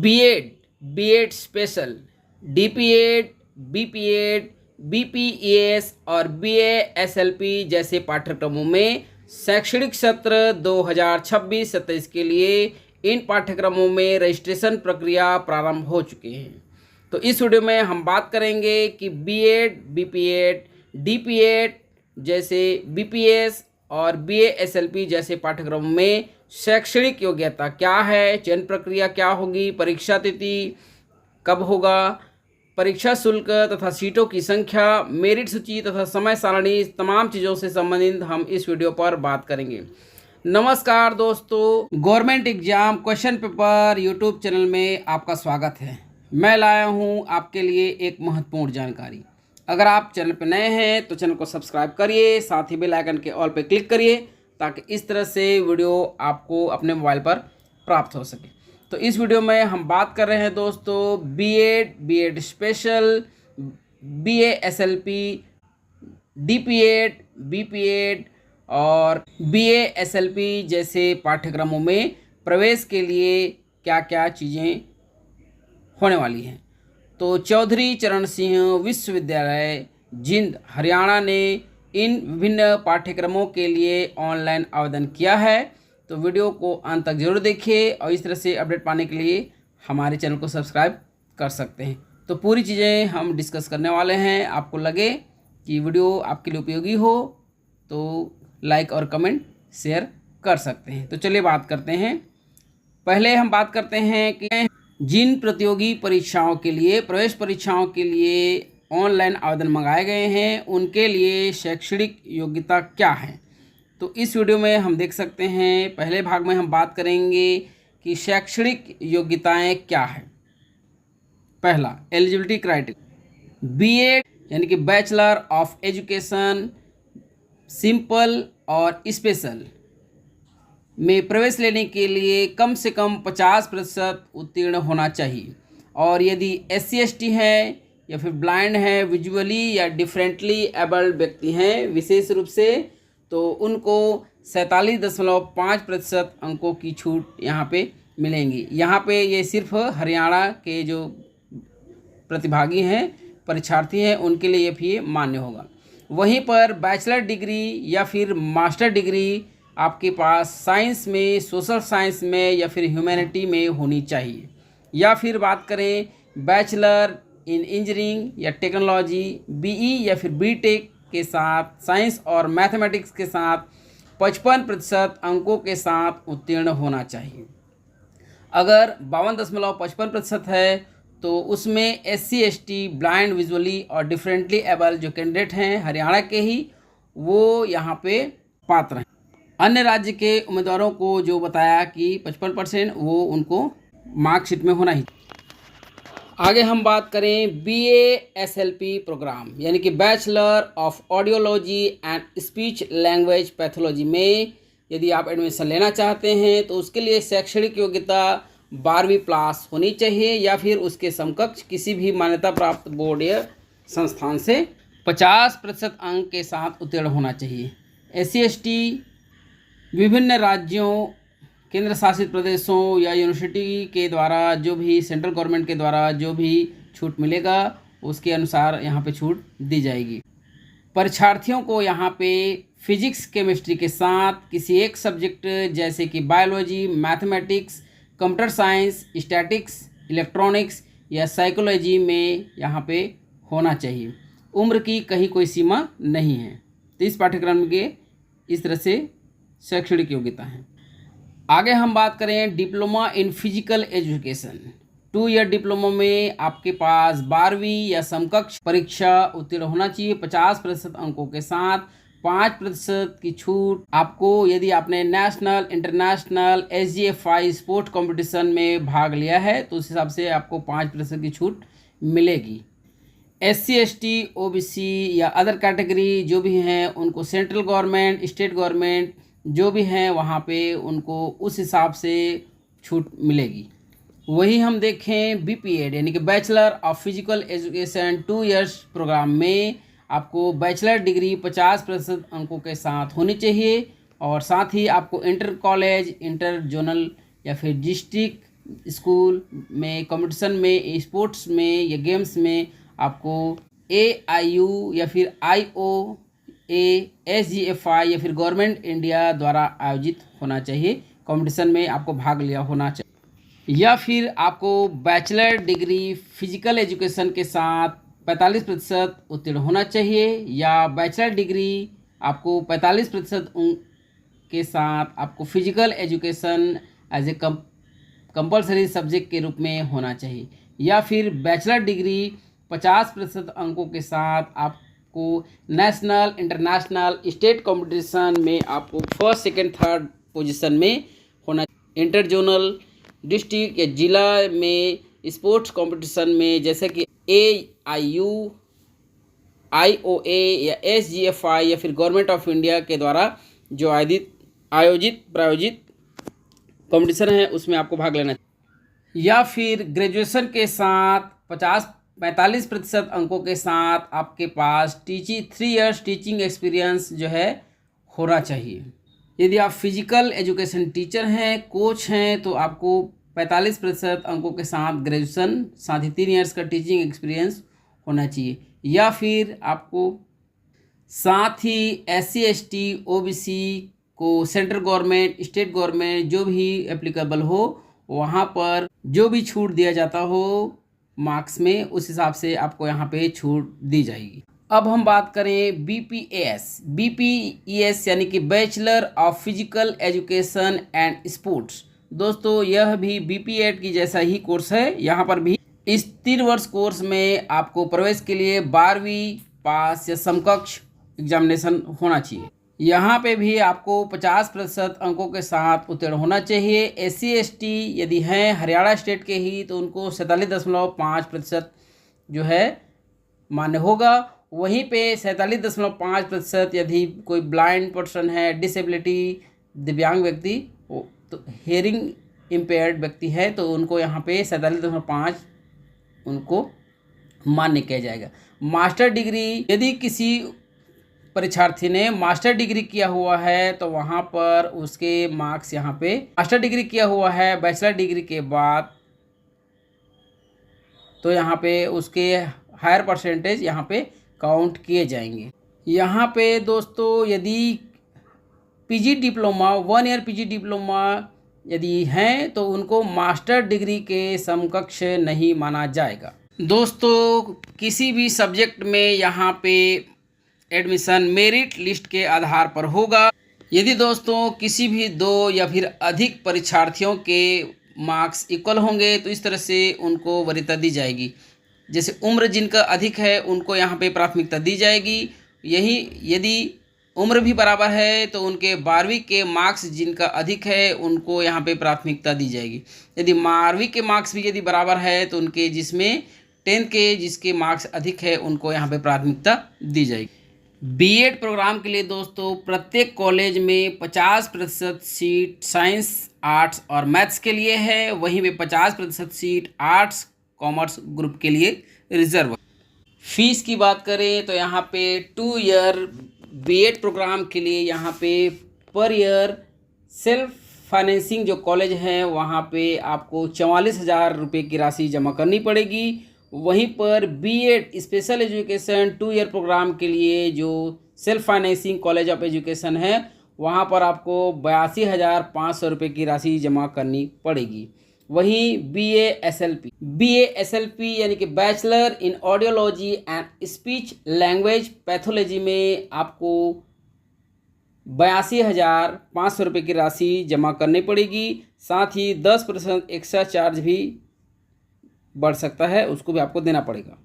BEd, BEd special, DPEd, BPEd, BPS और BASLP जैसे पाठ्यक्रमों में शैक्षणिक सत्र 2026-27 के लिए इन पाठ्यक्रमों में रजिस्ट्रेशन प्रक्रिया प्रारंभ हो चुकी है। तो इस वीडियो में हम बात करेंगे कि बीएड, बीपीएड, डीपीएड जैसे बीपीएस और बीएएसएलपी जैसे पाठ्यक्रमों में शैक्षणिक योग्यता क्या है, चयन प्रक्रिया क्या होगी, परीक्षा तिथि कब होगा, परीक्षा शुल्क तथा सीटों की संख्या, मेरिट सूची तथा समय सारणी, तमाम चीज़ों से संबंधित हम इस वीडियो पर बात करेंगे। नमस्कार दोस्तों, government exam question paper YouTube channel में आपका स्वागत है। मैं लाया हूं आपके लिए एक महत्वपूर्ण जानकारी। अगर आप चैनल पर नए हैं तो चैनल को सब्सक्राइब करिए, साथ ही बेल आइकन के ऑल पे क्लिक करिए ताकि इस तरह से वीडियो आपको अपने मोबाइल पर प्राप्त हो सके। तो इस वीडियो में हम बात कर रहे हैं दोस्तों BEd, BEd special, BASLP, DPEd, BPEd और बीएएसएलपी जैसे पाठ्यक्रमों में प्रवेश के लिए क्या क्या चीज़ें होने वाली हैं। तो चौधरी चरण सिंह विश्वविद्यालय जिंद हरियाणा ने इन विभिन्न पाठ्यक्रमों के लिए ऑनलाइन आवेदन किया है। तो वीडियो को अंत तक जरूर देखिए और इस तरह से अपडेट पाने के लिए हमारे चैनल को सब्सक्राइब कर सकते हैं। तो पूरी चीज़ें हम डिस्कस करने वाले हैं। आपको लगे कि वीडियो आपके लिए उपयोगी हो तो लाइक और कमेंट शेयर कर सकते हैं। तो चलिए बात करते हैं। पहले हम बात करते हैं कि जिन प्रतियोगी परीक्षाओं के लिए, प्रवेश परीक्षाओं के लिए ऑनलाइन आवेदन मंगाए गए हैं उनके लिए शैक्षणिक योग्यता क्या है। तो इस वीडियो में हम देख सकते हैं, पहले भाग में हम बात करेंगे कि शैक्षणिक योग्यताएं क्या है। पहला, एलिजिबिलिटी क्राइटेरिया। बीएड यानी कि बैचलर ऑफ एजुकेशन सिंपल और स्पेशल में प्रवेश लेने के लिए कम से कम 50% उत्तीर्ण होना चाहिए। और यदि SC/ST है या फिर ब्लाइंड है, विजुअली या डिफरेंटली एबल्ड व्यक्ति हैं विशेष रूप से, तो उनको 47.5% अंकों की छूट यहाँ पे मिलेंगी। यहाँ पे ये सिर्फ हरियाणा के जो प्रतिभागी हैं, परीक्षार्थी हैं, उनके लिए ये मान्य होगा। वहीं पर बैचलर डिग्री या फिर मास्टर डिग्री आपके पास साइंस में, सोशल साइंस में या फिर ह्यूमैनिटी में होनी चाहिए। या फिर बात करें बैचलर इन इंजीनियरिंग या टेक्नोलॉजी, BE या फिर BTech के साथ साइंस और मैथमेटिक्स के साथ 55% अंकों के साथ उत्तीर्ण होना चाहिए। अगर 52.55% है तो उसमें SC/ST, ब्लाइंड, विजुअली और डिफरेंटली एबल जो कैंडिडेट हैं हरियाणा के ही, वो यहाँ पे पात्र हैं। अन्य राज्य के उम्मीदवारों को जो बताया कि 55% वो उनको मार्कशीट में होना ही। आगे हम बात करें BASLP प्रोग्राम यानी कि bachelor of audiology and speech language pathology में यदि आप एडमिशन लेना चाहते हैं तो उसके लिए शैक्षणिक योग्यता 12वीं पास होनी चाहिए या फिर उसके समकक्ष किसी भी मान्यता प्राप्त बोर्ड या संस्थान से 50% अंक के साथ उत्तीर्ण होना चाहिए। SC/ST विभिन्न राज्यों, केंद्र शासित प्रदेशों या यूनिवर्सिटी के द्वारा जो भी, सेंट्रल गवर्नमेंट के द्वारा जो भी छूट मिलेगा उसके अनुसार यहाँ पे छूट दी जाएगी। परीक्षार्थियों को यहाँ पे फिजिक्स, केमिस्ट्री के साथ किसी एक सब्जेक्ट जैसे कि biology, mathematics, computer science, statics, electronics या साइकोलॉजी में यहाँ पे होना चाहिए। उम्र की कहीं कोई सीमा नहीं है। तो इस पाठ्यक्रम के इस तरह से शैक्षणिक योग्यता है। आगे हम बात करें diploma in physical education. 2 year diploma में आपके पास 12वीं या समकक्ष परीक्षा उत्तीर्ण होना चाहिए 50% अंकों के साथ। 5% की छूट आपको यदि आपने national, international, SGFI sport competition में भाग लिया है तो उस हिसाब से आपको 5% की छूट मिलेगी। SC/ST, OBC या अदर कैटेगरी जो भी हैं उनको सेंट्रल गवर्नमेंट, स्टेट गवर्नमेंट जो भी हैं वहाँ पे उनको उस हिसाब से छूट मिलेगी। वही हम देखें BPED यानी कि bachelor of physical education 2 years programme में आपको बैचलर डिग्री 50% अंकों के साथ होनी चाहिए और साथ ही आपको इंटर कॉलेज, इंटर जोनल या फिर डिस्ट्रिक्ट स्कूल में कंपटीशन में, स्पोर्ट्स में या गेम्स में आपको AIU या फिर IOA, SGFI या फिर गवर्नमेंट इंडिया द्वारा आयोजित होना चाहिए, कंपटीशन में आपको भाग लिया होना चाहिए। या फिर आपको बैचलर डिग्री फिजिकल एजुकेशन के साथ 45% उत्तीर्ण होना चाहिए, या बैचलर डिग्री आपको 45% के साथ आपको physical education as a compulsory subject के रूप में होना चाहिए, या फिर बैचलर डिग्री 50% अंकों के साथ आपको नेशनल, इंटरनेशनल, स्टेट कंपटीशन में आपको फर्स्ट, सेकंड, थर्ड पोजीशन में होना, इंटर जोनल, डिस्ट्रिक्ट या जिला में स्पोर्ट्स कंपटीशन में जैसे कि AIU, IOA या SGFI या फिर गवर्नमेंट ऑफ इंडिया के द्वारा जो आयोजित प्रायोजित कंपटीशन है उसमें आपको भाग लेना चाहिए। या फिर ग्रेजुएशन के साथ 45% अंकों के साथ आपके पास 3 इयर्स टीचिंग एक्सपीरियंस जो है होना चाहिए। यदि आप फिजिकल एजुकेशन टीचर हैं, कोच हैं, तो आपको 45% अंकों के साथ ग्रेजुएशन, साथ ही 3 इयर्स का टीचिंग एक्सपीरियंस होना चाहिए। या फिर आपको साथ ही SC, ST, OBC को सेंट्रल गवर्नमेंट, स्टेट गवर्नमेंट जो भी एप्लीकेबल हो वहाँ पर जो भी छूट दिया जाता हो मार्क्स में, उस हिसाब से आपको यहाँ पे छूट दी जाएगी। अब हम बात करें BPES यानी कि bachelor of physical education and sports. दोस्तों यह भी BPED की जैसा ही कोर्स है। यहाँ पर भी इस 3 वर्ष कोर्स में आपको प्रवेश के लिए 12वीं पास या समकक्ष एग्जामिनेशन होना चाहिए। यहाँ पे भी आपको 50% अंकों के साथ उत्तीर्ण होना चाहिए। SC, ST यदि हैं हरियाणा स्टेट के ही तो उनको 47.5% जो है मान्य होगा। वहीं पे 47.5% यदि कोई ब्लाइंड पर्सन है, डिसेबिलिटी, दिव्यांग व्यक्ति, तो हेयरिंग इम्पेयर्ड व्यक्ति है, तो उनको यहाँ पे 47.5 उनको मान्य किया जाएगा। मास्टर डिग्री यदि किसी परीक्षार्थी ने मास्टर डिग्री किया हुआ है तो वहाँ पर उसके मार्क्स यहाँ पे, मास्टर डिग्री किया हुआ है बैचलर डिग्री के बाद, तो यहाँ पे उसके हायर परसेंटेज यहाँ पे काउंट किए जाएंगे। यहाँ पे दोस्तों यदि PG diploma, 1 year PG diploma यदि हैं तो उनको मास्टर डिग्री के समकक्ष नहीं माना जाएगा। दोस्तों किसी भी सब्जेक्ट में यहाँ पे एडमिशन मेरिट लिस्ट के आधार पर होगा। यदि दोस्तों किसी भी 2 या फिर अधिक परीक्षार्थियों के मार्क्स इक्वल होंगे तो इस तरह से उनको वरीयता दी जाएगी। जैसे उम्र जिनका अधिक है उनको यहाँ पे प्राथमिकता दी जाएगी। यही यदि उम्र भी बराबर है तो उनके 12वीं के मार्क्स जिनका अधिक है उनको यहाँ पे प्राथमिकता दी जाएगी। यदि 12वीं के मार्क्स भी यदि बराबर है तो उनके जिसमें 10th के जिसके मार्क्स अधिक है उनको यहाँ पे प्राथमिकता दी जाएगी। B.Ed प्रोग्राम के लिए दोस्तों प्रत्येक कॉलेज में 50% सीट साइंस, आर्ट्स और मैथ्स के लिए है। वहीं पे 50% सीट आर्ट्स, कॉमर्स ग्रुप के लिए रिजर्व। फीस की बात करें तो यहाँ पे 2 ईयर B.Ed प्रोग्राम के लिए यहाँ पे पर ईयर सेल्फ फाइनेंसिंग जो कॉलेज हैं वहाँ पे आपको 44,000 रुपये की राशि जमा करनी पड़ेगी। वहीं पर B.Ed special education 2 year programme के लिए जो self financing college of education है वहाँ पर आपको 82,500 रुपये की राशि जमा करनी पड़ेगी। वहीं BA SLP यानी कि bachelor in audiology and speech language pathology में आपको 82,500 रुपये की राशि जमा करनी पड़ेगी। साथ ही 10% एक्स्ट्रा चार्ज भी बढ़ सकता है, उसको भी आपको देना पड़ेगा।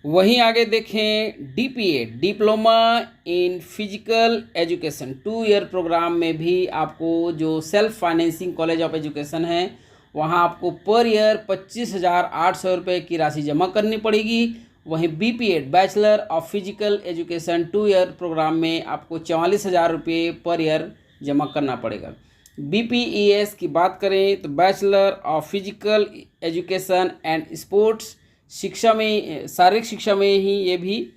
वहीं आगे देखें DPA diploma in physical education 2 year programme में भी आपको जो self financing college of education है वहाँ आपको पर ईयर 25,800 रुपये की राशि जमा करनी पड़ेगी। वहीं BPA bachelor of physical education 2 year programme में आपको 44,000 रुपये पर ईयर जमा करना पड़ेगा। BPES की बात करें तो bachelor of physical education and sports शिक्षा में, शारीरिक शिक्षा में ही ये भी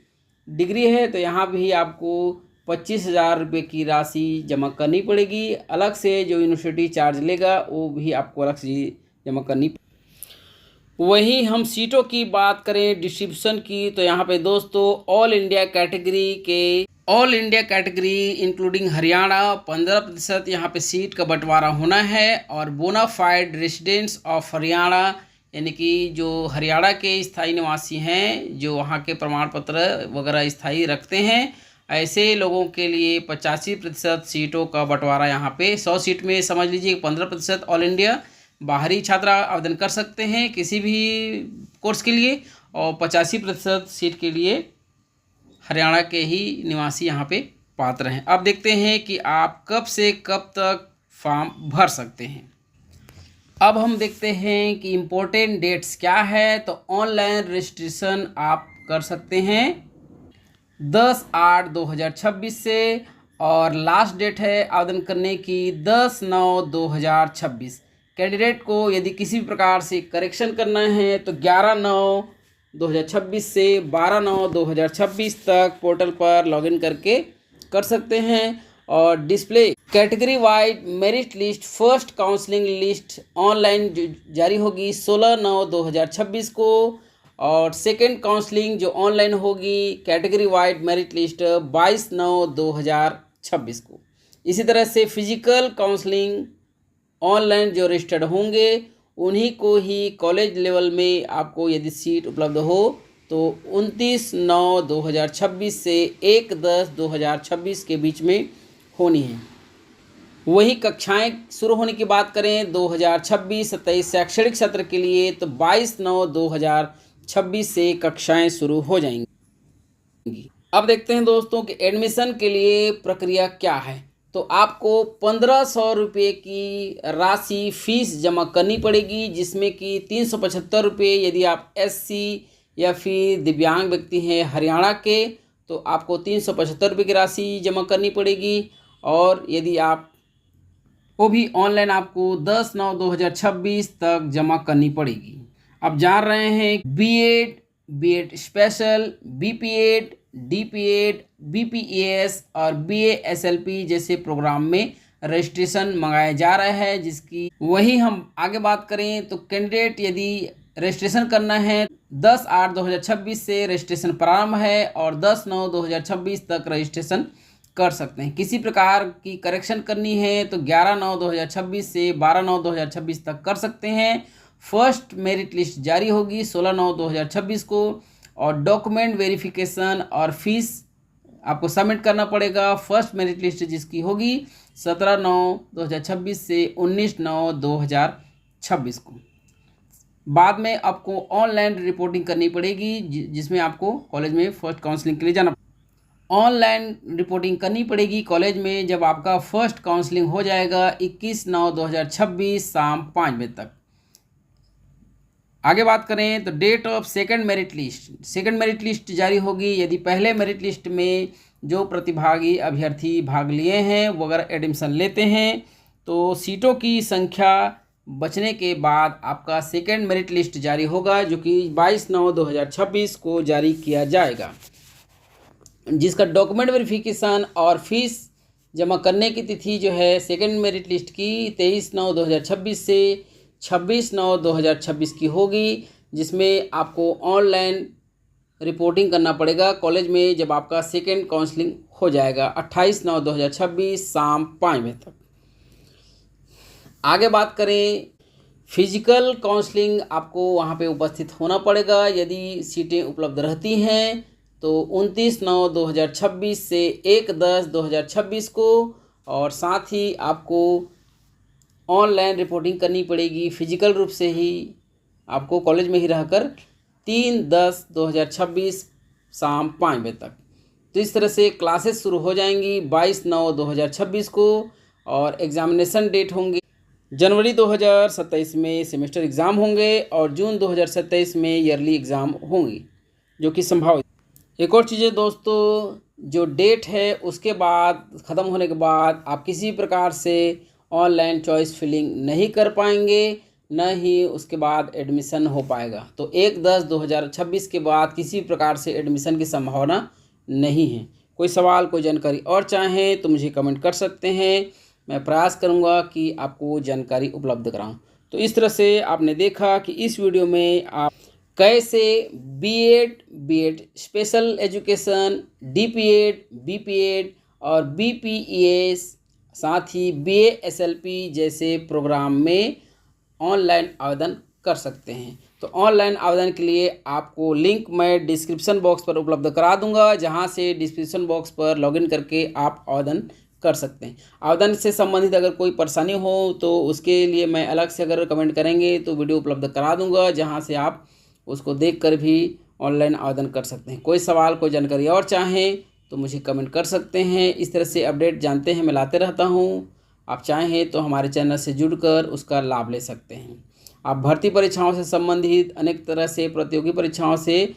डिग्री है, तो यहाँ भी आपको 25,000 रुपये की राशि जमा करनी पड़ेगी। अलग से जो यूनिवर्सिटी चार्ज लेगा वो भी आपको अलग से जमा करनी। वही हम सीटों की बात करें डिस्ट्रीब्यूशन की, तो यहाँ पे दोस्तों all India category including Haryana 15% यहाँ पे सीट का बंटवारा होना है। और बोनाफाइड रेसिडेंट्स ऑफ हरियाणा, यानी कि जो हरियाणा के स्थायी निवासी हैं, जो वहाँ के प्रमाण पत्र वगैरह स्थायी रखते हैं, ऐसे लोगों के लिए 85% सीटों का बंटवारा यहाँ पे 100 सीट में समझ लीजिए 15% ऑल इंडिया बाहरी छात्र आवेदन कर सकते हैं किसी भी कोर्स के लिए, और 85% सीट के लिए हरियाणा के ही निवासी यहाँ पे पात्र हैं। अब देखते हैं कि आप कब से कब तक फॉर्म भर सकते हैं। अब हम देखते हैं कि इम्पोर्टेंट डेट्स क्या है। तो ऑनलाइन रजिस्ट्रेशन आप कर सकते हैं 10/8/2026 से, और लास्ट डेट है आवेदन करने की 10/9/2026। कैंडिडेट को यदि किसी भी प्रकार से करेक्शन करना है तो 11/9/2026 से 12/9/2026 तक पोर्टल पर लॉगिन करके कर सकते हैं। और display category wide merit list first counselling list online जारी होगी 16/9/2026 को, और सेकेंड काउंसलिंग जो ऑनलाइन होगी कैटेगरी वाइड मेरिट लिस्ट 22/9/2026 को। इसी तरह से फिजिकल काउंसलिंग ऑनलाइन जो रजिस्टर्ड होंगे उन्हीं को ही कॉलेज लेवल में आपको यदि सीट उपलब्ध हो तो 29/9/2026 से 1/10/2026 के बीच में होनी है। वही कक्षाएं शुरू होने की बात करें 2026-27 शैक्षणिक सत्र के लिए, तो 22/9/2026 से कक्षाएं शुरू हो जाएंगी। अब देखते हैं दोस्तों कि एडमिशन के लिए प्रक्रिया क्या है। तो आपको 1500 रुपये की राशि फीस जमा करनी पड़ेगी, जिसमें कि 375 रुपये यदि आप SC या फिर दिव्यांग व्यक्ति हैं हरियाणा के, तो आपको 375 रुपये की राशि जमा करनी पड़ेगी। और यदि आप वो भी ऑनलाइन आपको 10/9/2026 तक जमा करनी पड़ेगी। अब जान रहे हैं B Ed special, BPED, DPED, BPES और BASLP जैसे प्रोग्राम में रजिस्ट्रेशन मंगाया जा रहा है, जिसकी वही हम आगे बात करें तो कैंडिडेट यदि रजिस्ट्रेशन करना है 10/8/2026 से रजिस्ट्रेशन प्रारंभ है, और 10/9/2026 तक रजिस्ट्रेशन कर सकते हैं। किसी प्रकार की करेक्शन करनी है तो 11/9/2026 से 12/9/2026 तक कर सकते हैं। फर्स्ट मेरिट लिस्ट जारी होगी 16/9/2026 को, और डॉक्यूमेंट वेरिफिकेशन और फीस आपको सबमिट करना पड़ेगा। फर्स्ट मेरिट लिस्ट जिसकी होगी 17/9/2026 से 19/9/2026 को। बाद में आपको ऑनलाइन रिपोर्टिंग करनी पड़ेगी, जिसमें आपको कॉलेज में फर्स्ट काउंसलिंग के लिए जाना ऑनलाइन रिपोर्टिंग करनी पड़ेगी कॉलेज में जब आपका फर्स्ट काउंसलिंग हो जाएगा 21/9/2026 शाम 5 बजे तक। आगे बात करें तो date of second merit list जारी होगी यदि पहले मेरिट लिस्ट में जो प्रतिभागी अभ्यर्थी भाग लिए हैं वो अगर एडमिशन लेते हैं तो सीटों की संख्या बचने के बाद आपका सेकंड मेरिट लिस्ट जारी होगा, जो कि 22/9/2026 को जारी किया जाएगा, जिसका डॉक्यूमेंट वेरिफिकेशन और फीस जमा करने की तिथि जो है सेकंड मेरिट लिस्ट की 23/9/2026 से 26/9/2026 की होगी, जिसमें आपको ऑनलाइन रिपोर्टिंग करना पड़ेगा कॉलेज में जब आपका सेकंड काउंसलिंग हो जाएगा 28/9/2026 शाम 5 बजे तक। आगे बात करें फिजिकल काउंसलिंग, आपको वहाँ पे उपस्थित होना पड़ेगा यदि सीटें उपलब्ध रहती हैं तो 29/9/2026 से 1/10/2026 को, और साथ ही आपको ऑनलाइन रिपोर्टिंग करनी पड़ेगी फिजिकल रूप से ही आपको कॉलेज में ही रहकर 3/10/2026 शाम 5 बजे तक। तो इस तरह से क्लासेस शुरू हो जाएंगी 22/9/2026 को, और एग्जामिनेशन डेट होंगे जनवरी 2027 में सेमेस्टर एग्ज़ाम होंगे और जून 2027 में ईयरली एग्ज़ाम होंगी जो कि संभावित। एक और चीज़ें दोस्तों, जो डेट है उसके बाद ख़त्म होने के बाद आप किसी प्रकार से ऑनलाइन चॉइस फिलिंग नहीं कर पाएंगे, न ही उसके बाद एडमिशन हो पाएगा। तो 1/10/2026 के बाद किसी प्रकार से एडमिशन की संभावना नहीं है। कोई सवाल कोई जानकारी और चाहें तो मुझे कमेंट कर सकते हैं, मैं प्रयास करूंगा कि आपको जानकारी उपलब्ध कराऊं। तो इस तरह से आपने देखा कि इस वीडियो में आप कैसे BEd special education, DPEd, BPEd और बीपीईएस, साथ ही बीएएसएलपी जैसे प्रोग्राम में ऑनलाइन आवेदन कर सकते हैं। तो ऑनलाइन आवेदन के लिए आपको लिंक मैं डिस्क्रिप्शन बॉक्स पर उपलब्ध करा दूंगा, जहां से डिस्क्रिप्शन बॉक्स पर लॉगिन करके आप आवेदन कर सकते हैं। आवेदन से संबंधित अगर कोई परेशानी हो तो उसके लिए मैं अलग से अगर कमेंट करेंगे तो वीडियो उपलब्ध करा दूंगा, जहां से आप उसको देखकर भी ऑनलाइन आवेदन कर सकते हैं। कोई सवाल, कोई जानकारी और चाहें तो मुझे कमेंट कर सकते हैं। इस तरह से अपडेट जानते हैं मैं लाते रहता हूँ। आप चाहें तो हमारे चैनल से जुड़कर उसका लाभ ले सकते हैं। आप भर्ती परीक्षाओं से संबंधित अनेक तरह से प्रतियोगी परीक्षाओं से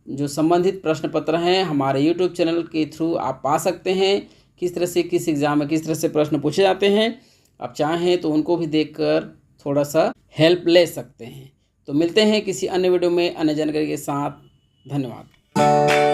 जो संबंधित प्रश्न पत्र हैं हमारे यूट्यूब चैनल के थ्रू आप पा सकते हैं। किस तरह से किस एग्ज़ाम में किस तरह से प्रश्न पूछे जाते हैं, आप चाहें तो उनको भी देखकर थोड़ा सा हेल्प ले सकते हैं। तो मिलते हैं किसी अन्य वीडियो में अन्य जानकारी के साथ। धन्यवाद।